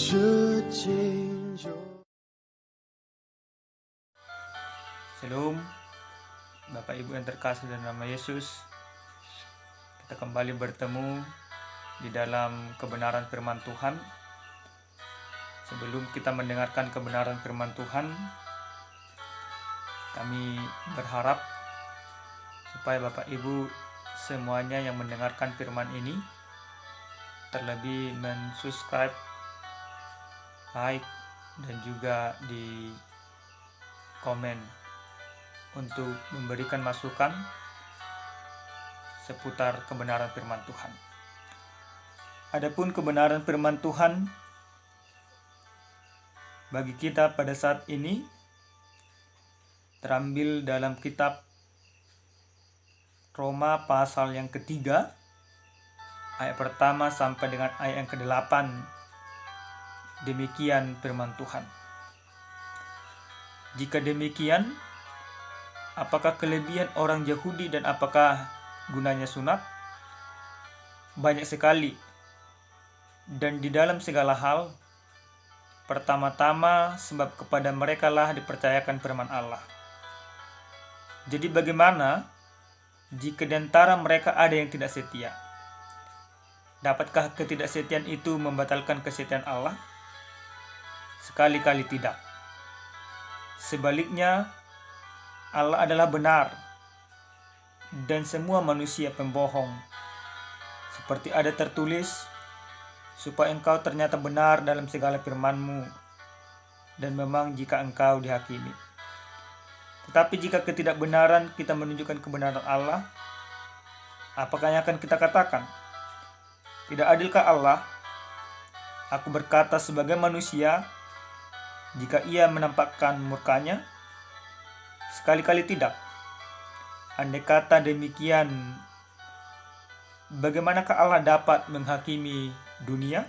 should change your... Shalom, Bapak Ibu yang terkasih dalam nama Yesus. Kita kembali bertemu di dalam kebenaran firman Tuhan. Sebelum kita mendengarkan kebenaran firman Tuhan, kami berharap supaya Bapak Ibu semuanya yang mendengarkan firman ini terlebih mensubscribe, like, dan juga di komen untuk memberikan masukan seputar kebenaran firman Tuhan. Adapun kebenaran firman Tuhan bagi kita pada saat ini terambil dalam kitab Roma pasal yang ketiga, ayat pertama sampai dengan ayat yang ke-8. Demikian firman Tuhan. Jika demikian, apakah kelebihan orang Yahudi dan apakah gunanya sunat? Banyak sekali. Dan di dalam segala hal, pertama-tama sebab kepada merekalah dipercayakan firman Allah. Jadi bagaimana jika di antara mereka ada yang tidak setia? Dapatkah ketidaksetiaan itu membatalkan kesetiaan Allah? Sekali-kali tidak. Sebaliknya, Allah adalah benar dan semua manusia pembohong. Seperti ada tertulis, supaya engkau ternyata benar dalam segala firman-Mu, dan memang jika engkau dihakimi. Tetapi jika ketidakbenaran kita menunjukkan kebenaran Allah, apakah yang akan kita katakan? Tidak adilkah Allah? Aku berkata sebagai manusia, jika ia menampakkan murkanya? Sekali-kali tidak. Andai kata demikian, bagaimanakah Allah dapat menghakimi dunia?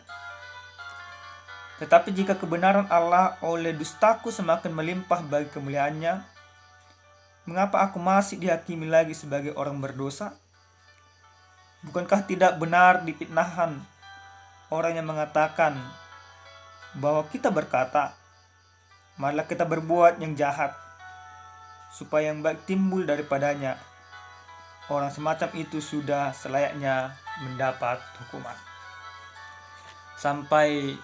Tetapi jika kebenaran Allah oleh dustaku semakin melimpah bagi kemuliaannya, mengapa aku masih dihakimi lagi sebagai orang berdosa? Bukankah tidak benar difitnahkan orang yang mengatakan bahwa kita berkata, marilah kita berbuat yang jahat, supaya yang baik timbul daripadanya. Orang semacam itu sudah selayaknya mendapat hukuman. Sampai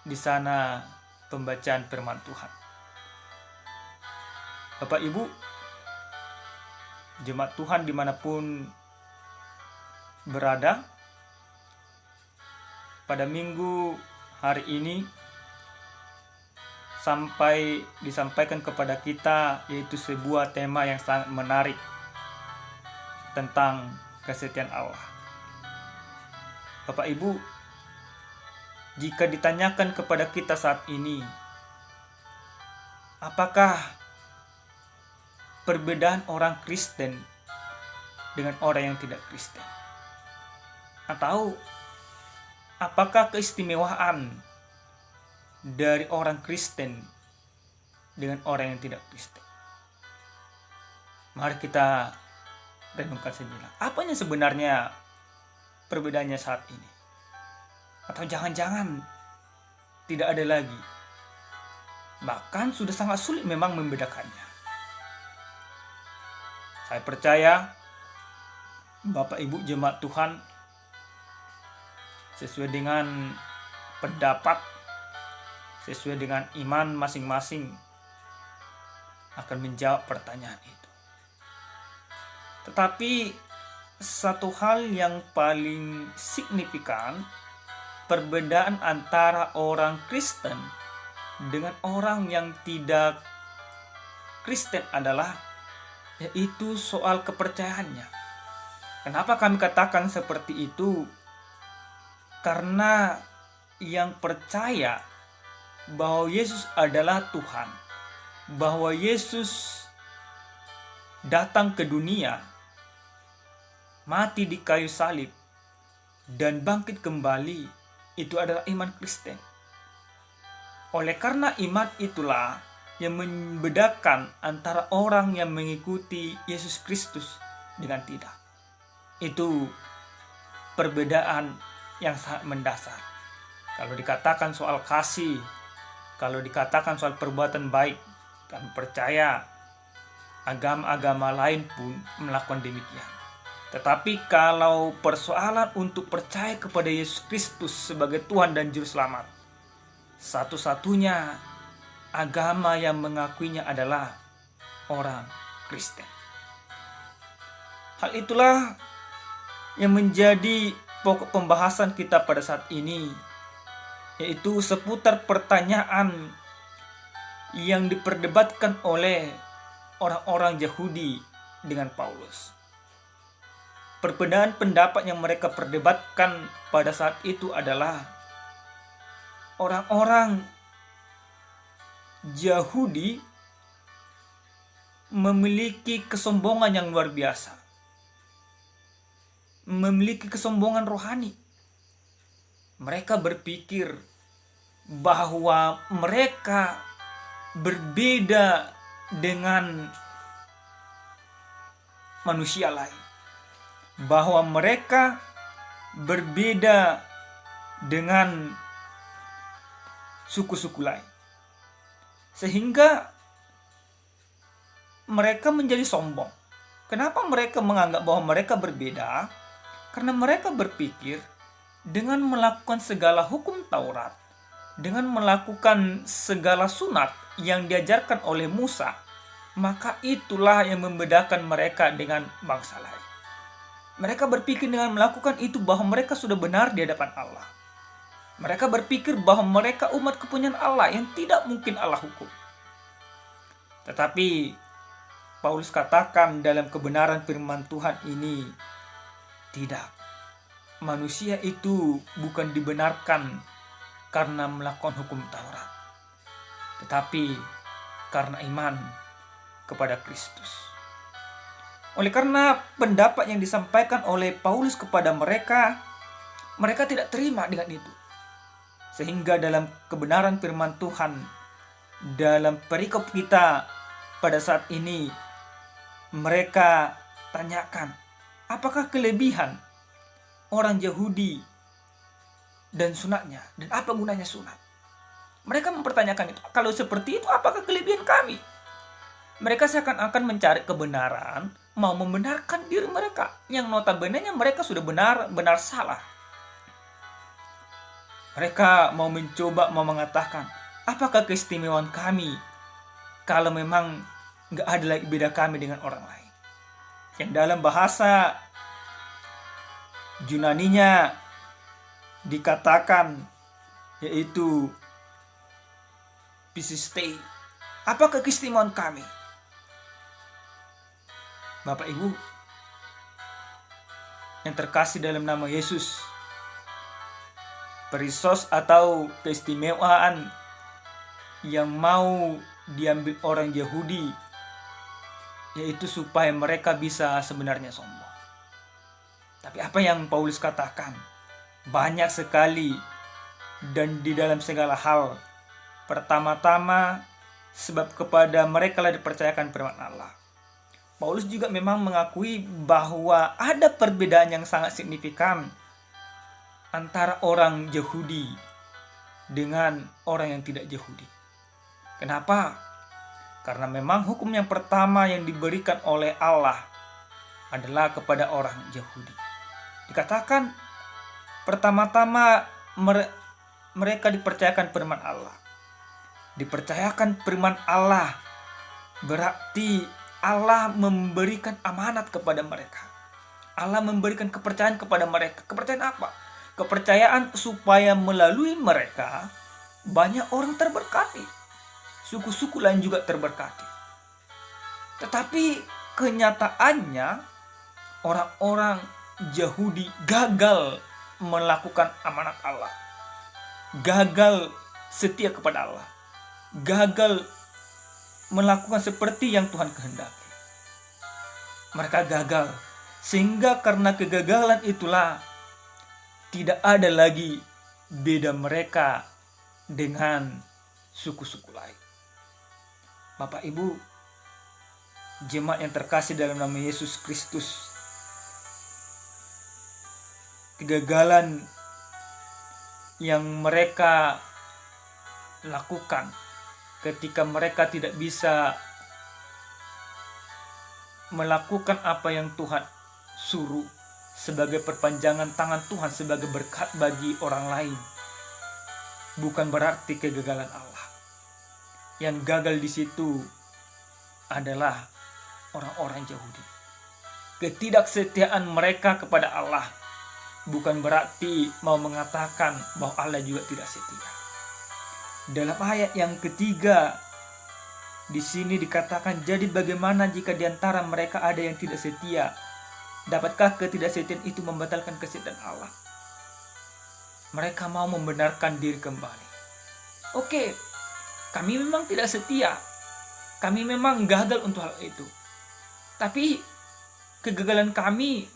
di sana pembacaan firman Tuhan. Bapak Ibu, jemaat Tuhan dimanapun berada, pada minggu hari ini sampai disampaikan kepada kita yaitu sebuah tema yang sangat menarik tentang kesetiaan Allah. Bapak Ibu, jika ditanyakan kepada kita saat ini, apakah perbedaan orang Kristen dengan orang yang tidak Kristen? Atau apakah keistimewaan dari orang Kristen dengan orang yang tidak Kristen? Mari kita renungkan sejenak. Apanya sebenarnya perbedaannya saat ini? Atau jangan-jangan tidak ada lagi? Bahkan sudah sangat sulit memang membedakannya. Saya percaya Bapak Ibu jemaat Tuhan sesuai dengan pendapat, sesuai dengan iman masing-masing akan menjawab pertanyaan itu. Tetapi satu hal yang paling signifikan, perbedaan antara orang Kristen dengan orang yang tidak Kristen adalah yaitu soal kepercayaannya. Kenapa kami katakan seperti itu? Karena yang percaya bahwa Yesus adalah Tuhan, bahwa Yesus datang ke dunia, mati di kayu salib, dan bangkit kembali, itu adalah iman Kristen. Oleh karena iman itulah yang membedakan antara orang yang mengikuti Yesus Kristus dengan tidak. Itu perbedaan yang sangat mendasar. Kalau dikatakan soal kasih, kalau dikatakan soal perbuatan baik, kami percaya agama-agama lain pun melakukan demikian. Tetapi kalau persoalan untuk percaya kepada Yesus Kristus sebagai Tuhan dan Juru Selamat, satu-satunya agama yang mengakuinya adalah orang Kristen. Hal itulah yang menjadi pokok pembahasan kita pada saat ini, yaitu seputar pertanyaan yang diperdebatkan oleh orang-orang Yahudi dengan Paulus. Perbedaan pendapat yang mereka perdebatkan pada saat itu adalah orang-orang Yahudi memiliki kesombongan yang luar biasa, memiliki kesombongan rohani. Mereka berpikir bahwa mereka berbeda dengan manusia lain, bahwa mereka berbeda dengan suku-suku lain, sehingga mereka menjadi sombong. Kenapa mereka menganggap bahwa mereka berbeda? Karena mereka berpikir dengan melakukan segala hukum Taurat, dengan melakukan segala sunat yang diajarkan oleh Musa, maka itulah yang membedakan mereka dengan bangsa lain. Mereka berpikir dengan melakukan itu bahwa mereka sudah benar di hadapan Allah. Mereka berpikir bahwa mereka umat kepunyaan Allah yang tidak mungkin Allah hukum. Tetapi Paulus katakan dalam kebenaran firman Tuhan ini, tidak. Manusia itu bukan dibenarkan karena melakukan hukum Taurat, tetapi karena iman kepada Kristus. Oleh karena pendapat yang disampaikan oleh Paulus kepada mereka, mereka tidak terima dengan itu. Sehingga dalam kebenaran firman Tuhan, dalam perikop kita pada saat ini, mereka tanyakan, apakah kelebihan orang Yahudi dan sunatnya, dan apa gunanya sunat? Mereka mempertanyakan itu. Kalau seperti itu, apakah kelebihan kami? Mereka seakan-akan mencari kebenaran, mau membenarkan diri mereka, yang notabene-nya mereka sudah benar salah. Mereka mau mengatakan, apakah keistimewaan kami kalau memang gak ada lagi beda kami dengan orang lain? Yang dalam bahasa Yunaninya dikatakan yaitu pisistei. Apakah keistimewaan kami? Bapak Ibu yang terkasih dalam nama Yesus, perisos atau keistimewaan yang mau diambil orang Yahudi, yaitu supaya mereka bisa sebenarnya sombong. Tapi apa yang Paulus katakan? Banyak sekali dan di dalam segala hal. Pertama-tama sebab kepada mereka lah dipercayakan firman Allah. Paulus juga memang mengakui bahwa ada perbedaan yang sangat signifikan antara orang Yahudi dengan orang yang tidak Yahudi. Kenapa? Karena memang hukum yang pertama yang diberikan oleh Allah adalah kepada orang Yahudi. Dikatakan pertama-tama mereka dipercayakan firman Allah. Dipercayakan firman Allah berarti Allah memberikan amanat kepada mereka. Allah memberikan kepercayaan kepada mereka. Kepercayaan apa? Kepercayaan supaya melalui mereka banyak orang terberkati. Suku-suku lain juga terberkati. Tetapi kenyataannya orang-orang Yahudi gagal melakukan amanat Allah. Gagal setia kepada Allah. Gagal melakukan seperti yang Tuhan kehendaki. Mereka gagal. Sehingga karena kegagalan itulah tidak ada lagi beda mereka dengan suku-suku lain. Bapak Ibu, jemaat yang terkasih dalam nama Yesus Kristus, kegagalan yang mereka lakukan ketika mereka tidak bisa melakukan apa yang Tuhan suruh sebagai perpanjangan tangan Tuhan, sebagai berkat bagi orang lain, bukan berarti kegagalan Allah. Yang gagal di situ adalah orang-orang Yahudi. Ketidaksetiaan mereka kepada Allah bukan berarti mau mengatakan bahwa Allah juga tidak setia. Dalam ayat yang ketiga di sini dikatakan, jadi bagaimana jika di antara mereka ada yang tidak setia? Dapatkah ketidaksetiaan itu membatalkan kesetiaan Allah? Mereka mau membenarkan diri kembali. Oke, kami memang tidak setia. Kami memang gagal untuk hal itu. Tapi kegagalan kami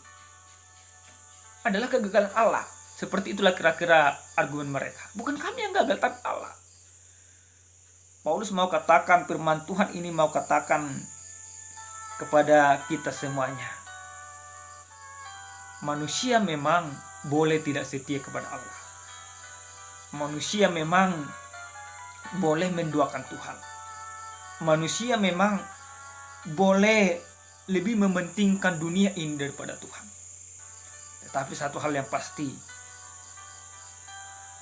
adalah kegagalan Allah. Seperti itulah kira-kira argumen mereka. Bukan kami yang gagal, tapi Allah. Paulus mau katakan, firman Tuhan ini mau katakan kepada kita semuanya. Manusia memang boleh tidak setia kepada Allah. Manusia memang boleh menduakan Tuhan. Manusia memang boleh lebih mementingkan dunia ini daripada Tuhan. Tetapi satu hal yang pasti,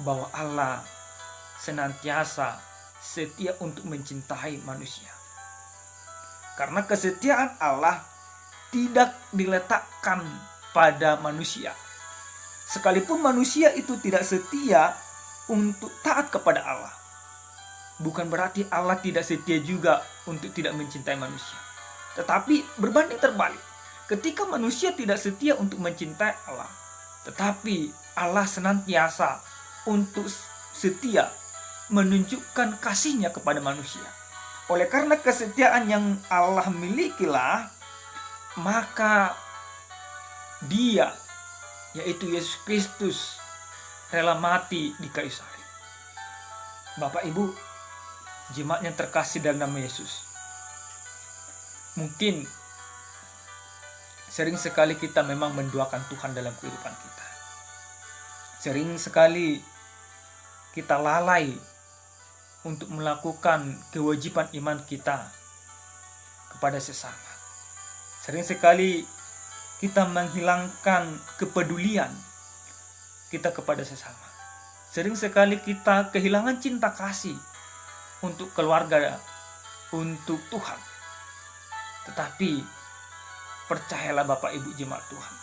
bahwa Allah senantiasa setia untuk mencintai manusia. Karena kesetiaan Allah tidak diletakkan pada manusia. Sekalipun manusia itu tidak setia untuk taat kepada Allah, bukan berarti Allah tidak setia juga untuk tidak mencintai manusia. Tetapi berbanding terbalik, ketika manusia tidak setia untuk mencintai Allah, tetapi Allah senantiasa untuk setia menunjukkan kasihnya kepada manusia. Oleh karena kesetiaan yang Allah milikilah, maka Dia, yaitu Yesus Kristus, rela mati di kayu salib. Bapak Ibu, jemaat yang terkasih dalam nama Yesus, mungkin sering sekali kita memang menduakan Tuhan dalam kehidupan kita. Sering sekali kita lalai untuk melakukan kewajiban iman kita kepada sesama. Sering sekali kita menghilangkan kepedulian kita kepada sesama. Sering sekali kita kehilangan cinta kasih untuk keluarga, untuk Tuhan. Tetapi percayalah Bapak Ibu jemaat Tuhan,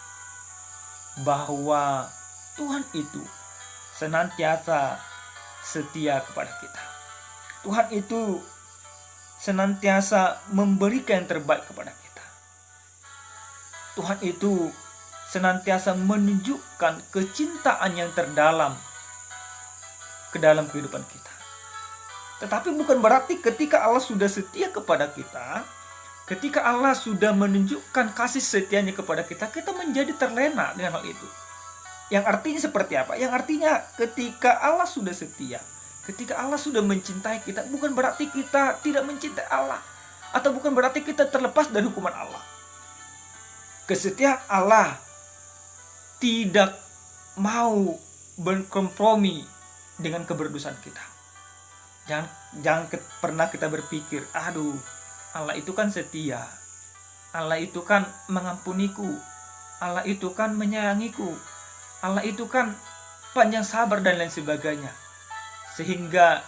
bahwa Tuhan itu senantiasa setia kepada kita. Tuhan itu senantiasa memberikan yang terbaik kepada kita. Tuhan itu senantiasa menunjukkan kecintaan yang terdalam ke dalam kehidupan kita. Tetapi bukan berarti ketika Allah sudah setia kepada kita, ketika Allah sudah menunjukkan kasih setianya kepada kita, kita menjadi terlena dengan hal itu. Yang artinya seperti apa? Yang artinya ketika Allah sudah setia, ketika Allah sudah mencintai kita, bukan berarti kita tidak mencintai Allah, atau bukan berarti kita terlepas dari hukuman Allah. Kesetiaan Allah tidak mau berkompromi dengan keberdosan kita. Jangan pernah kita berpikir, aduh, Allah itu kan setia, Allah itu kan mengampuniku, Allah itu kan menyayangiku, Allah itu kan panjang sabar dan lain sebagainya. Sehingga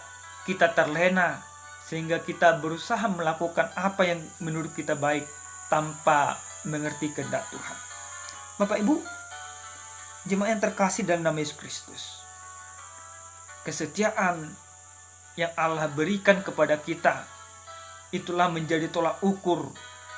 kita terlena, sehingga kita berusaha melakukan apa yang menurut kita baik tanpa mengerti kehendak Tuhan. Bapak Ibu, jemaat yang terkasih dalam nama Yesus Kristus, kesetiaan yang Allah berikan kepada kita, itulah menjadi tolak ukur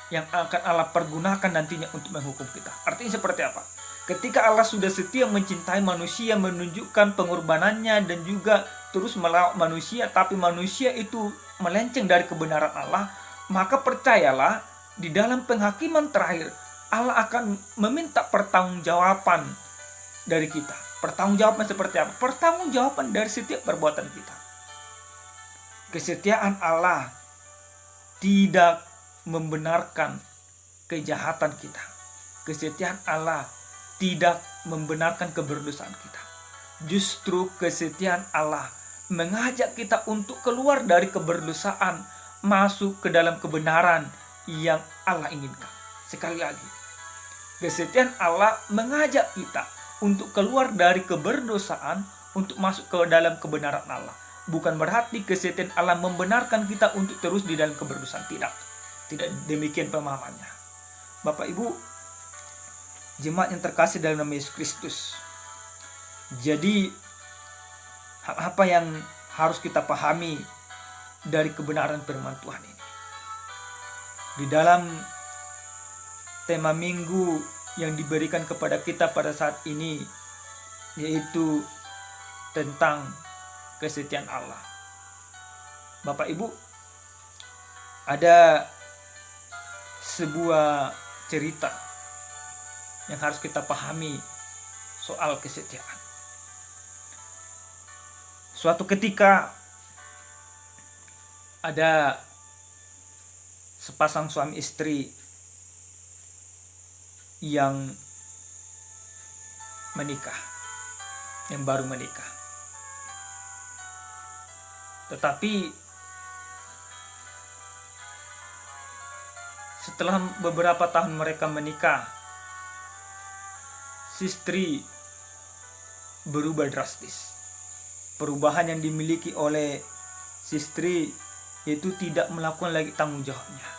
yang akan Allah pergunakan nantinya untuk menghukum kita. Artinya seperti apa? Ketika Allah sudah setia mencintai manusia, menunjukkan pengorbanannya dan juga terus melawat manusia, tapi manusia itu melenceng dari kebenaran Allah, maka percayalah, di dalam penghakiman terakhir Allah akan meminta pertanggungjawaban dari kita. Pertanggungjawaban seperti apa? Pertanggungjawaban dari setiap perbuatan kita. Kesetiaan Allah tidak membenarkan kejahatan kita. Kesetiaan Allah tidak membenarkan keberdosaan kita. Justru kesetiaan Allah mengajak kita untuk keluar dari keberdosaan, masuk ke dalam kebenaran yang Allah inginkan. Sekali lagi, kesetiaan Allah mengajak kita untuk keluar dari keberdosaan, untuk masuk ke dalam kebenaran Allah. Bukan berarti kesetiaan Allah membenarkan kita untuk terus di dalam keberdosaan. Tidak demikian pemahamannya. Bapak Ibu, jemaat yang terkasih dalam nama Yesus Kristus. Jadi hal apa yang harus kita pahami dari kebenaran firman Tuhan ini? Di dalam tema minggu yang diberikan kepada kita pada saat ini, yaitu tentang kesetiaan Allah. Bapak Ibu, ada sebuah cerita yang harus kita pahami soal kesetiaan. Suatu ketika ada sepasang suami istri yang baru menikah. Tetapi setelah beberapa tahun mereka menikah, si istri berubah drastis. Perubahan yang dimiliki oleh si istri itu tidak melakukan lagi tanggung jawabnya.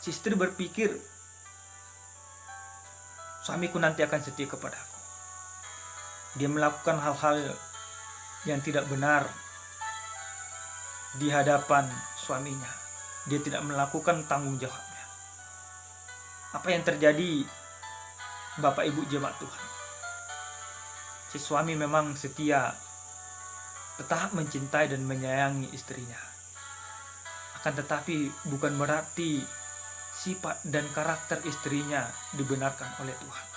Si istri berpikir, suamiku nanti akan setia kepadaku. Dia melakukan hal-hal yang tidak benar di hadapan suaminya. Dia tidak melakukan tanggung jawabnya. Apa yang terjadi, Bapak Ibu jemaat Tuhan? Si suami memang setia, tetap mencintai dan menyayangi istrinya. Akan tetapi bukan berarti sifat dan karakter istrinya dibenarkan oleh Tuhan.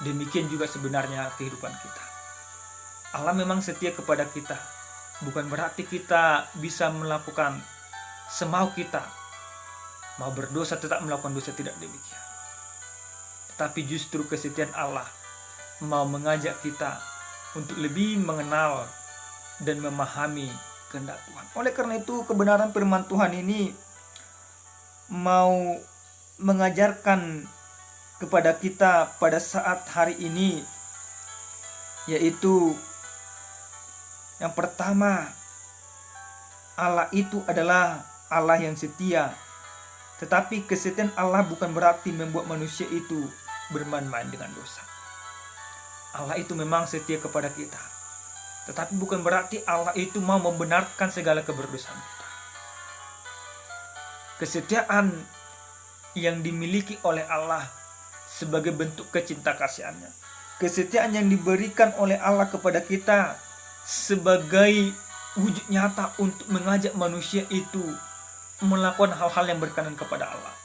Demikian juga sebenarnya kehidupan kita. Allah memang setia kepada kita. Bukan berarti kita bisa melakukan semau kita. Mau berdosa tetap melakukan dosa, tidak demikian. Tetapi justru kesetiaan Allah mau mengajak kita untuk lebih mengenal dan memahami kehendak Tuhan. Oleh karena itu, kebenaran firman Tuhan ini mau mengajarkan kepada kita pada saat hari ini, yaitu yang pertama, Allah itu adalah Allah yang setia. Tetapi kesetiaan Allah bukan berarti membuat manusia itu bermain-main dengan dosa. Allah itu memang setia kepada kita, tetapi bukan berarti Allah itu mau membenarkan segala keberdosaan kita. Kesetiaan yang dimiliki oleh Allah sebagai bentuk kecinta kasihannya, kesetiaan yang diberikan oleh Allah kepada kita sebagai wujud nyata untuk mengajak manusia itu melakukan hal-hal yang berkenan kepada Allah.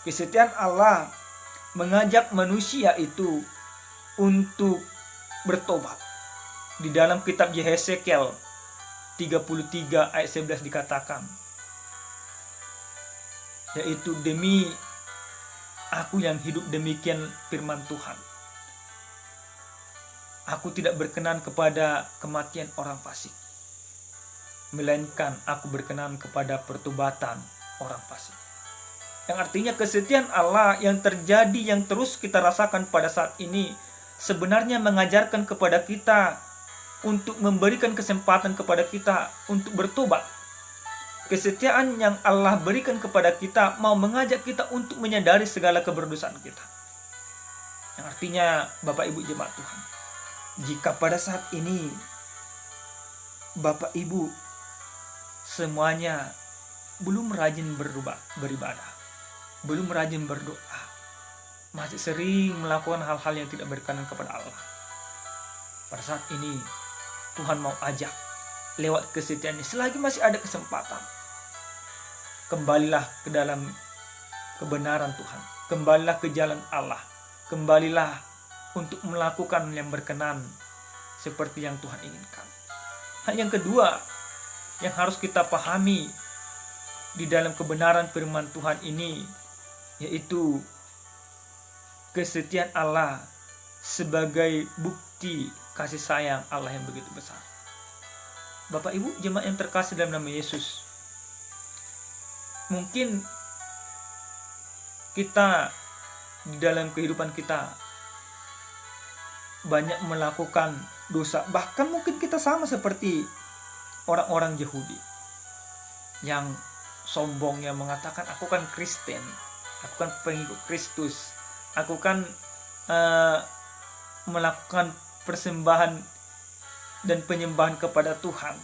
Kesetiaan Allah mengajak manusia itu untuk bertobat. Di dalam kitab Yehezekiel 33 ayat 11 dikatakan, yaitu demi aku yang hidup, demikian firman Tuhan, aku tidak berkenan kepada kematian orang fasik, melainkan aku berkenan kepada pertobatan orang fasik. Yang artinya kesetiaan Allah yang terjadi, yang terus kita rasakan pada saat ini, sebenarnya mengajarkan kepada kita untuk memberikan kesempatan kepada kita untuk bertobat. Kesetiaan yang Allah berikan kepada kita mau mengajak kita untuk menyadari segala keberdosaan kita. Yang artinya, Bapak Ibu jemaat Tuhan, jika pada saat ini Bapak Ibu semuanya belum rajin beribadah, belum rajin berdoa, masih sering melakukan hal-hal yang tidak berkenan kepada Allah, pada saat ini Tuhan mau ajak lewat kesetiaannya, selagi masih ada kesempatan, kembalilah ke dalam kebenaran Tuhan, kembalilah ke jalan Allah, kembalilah untuk melakukan yang berkenan seperti yang Tuhan inginkan. Hal yang kedua yang harus kita pahami di dalam kebenaran firman Tuhan ini, yaitu kesetiaan Allah sebagai bukti kasih sayang Allah yang begitu besar. Bapak Ibu jemaat yang terkasih dalam nama Yesus, mungkin kita di dalam kehidupan kita banyak melakukan dosa. Bahkan mungkin kita sama seperti orang-orang Yahudi yang sombong, yang mengatakan aku kan Kristen, aku kan pengikut Kristus, aku kan melakukan persembahan dan penyembahan kepada Tuhan,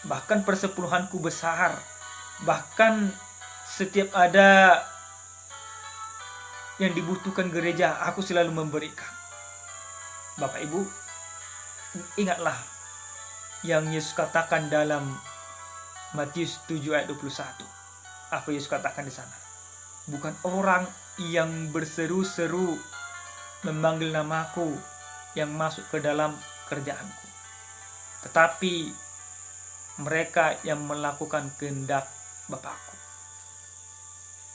bahkan persepuluhanku besar, bahkan setiap ada yang dibutuhkan gereja aku selalu memberikan. Bapak Ibu, ingatlah yang Yesus katakan dalam Matius 7 ayat 21. Apa Yesus katakan di sana? Bukan orang yang berseru-seru memanggil namaku yang masuk ke dalam kerjaanku, tetapi mereka yang melakukan kehendak Bapakku.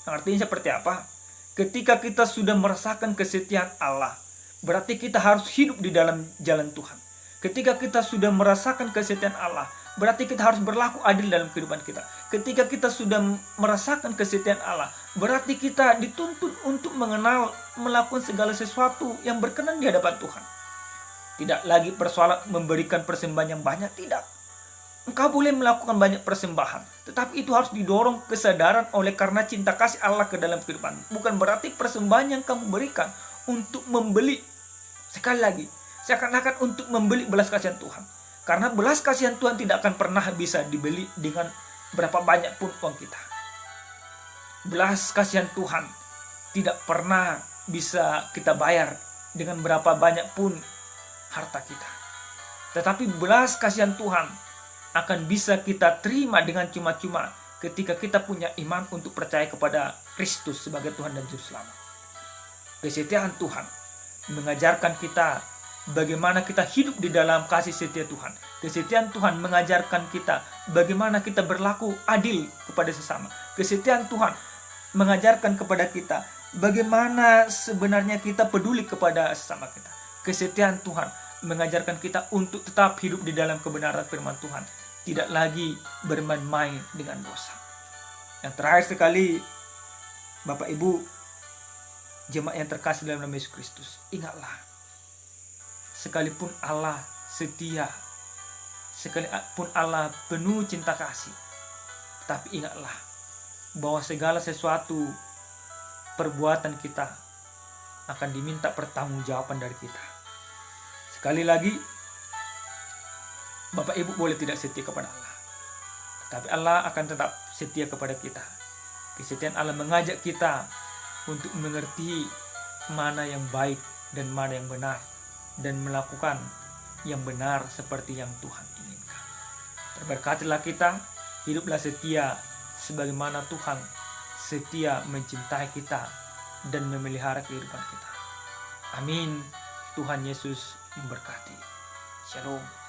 Artinya seperti apa? Ketika kita sudah merasakan kesetiaan Allah, berarti kita harus hidup di dalam jalan Tuhan. Ketika kita sudah merasakan kesetiaan Allah, berarti kita harus berlaku adil dalam kehidupan kita. Ketika kita sudah merasakan kesetiaan Allah, berarti kita dituntut untuk mengenal, melakukan segala sesuatu yang berkenan di hadapan Tuhan. Tidak lagi persoalan memberikan persembahan yang banyak, tidak. Engkau boleh melakukan banyak persembahan, tetapi itu harus didorong kesadaran oleh karena cinta kasih Allah ke dalam kehidupan. Bukan berarti persembahan yang kamu berikan untuk membeli, sekali lagi, seakan-akan untuk membeli belas kasihan Tuhan. Karena belas kasihan Tuhan tidak akan pernah bisa dibeli dengan berapa banyak pun uang kita. Belas kasihan Tuhan tidak pernah bisa kita bayar dengan berapa banyak pun harta kita. Tetapi belas kasihan Tuhan akan bisa kita terima dengan cuma-cuma ketika kita punya iman untuk percaya kepada Kristus sebagai Tuhan dan Juru Selamat. Kesetiaan Tuhan mengajarkan kita bagaimana kita hidup di dalam kasih setia Tuhan. Kesetiaan Tuhan mengajarkan kita bagaimana kita berlaku adil kepada sesama. Kesetiaan Tuhan mengajarkan kepada kita bagaimana sebenarnya kita peduli kepada sesama kita. Kesetiaan Tuhan mengajarkan kita untuk tetap hidup di dalam kebenaran firman Tuhan, tidak lagi bermain-main dengan dosa. Yang terakhir sekali, Bapak Ibu jemaat yang terkasih dalam nama Yesus Kristus, ingatlah, sekalipun Allah setia, sekalipun Allah penuh cinta kasih, tapi ingatlah bahwa segala sesuatu perbuatan kita akan diminta pertanggungjawaban dari kita. Sekali lagi, Bapak Ibu boleh tidak setia kepada Allah, tapi Allah akan tetap setia kepada kita. Kesetiaan Allah mengajak kita untuk mengerti mana yang baik dan mana yang benar, dan melakukan yang benar seperti yang Tuhan inginkan. Terberkatilah kita, hiduplah setia sebagaimana Tuhan setia mencintai kita dan memelihara kehidupan kita. Amin. Tuhan Yesus memberkati. Shalom.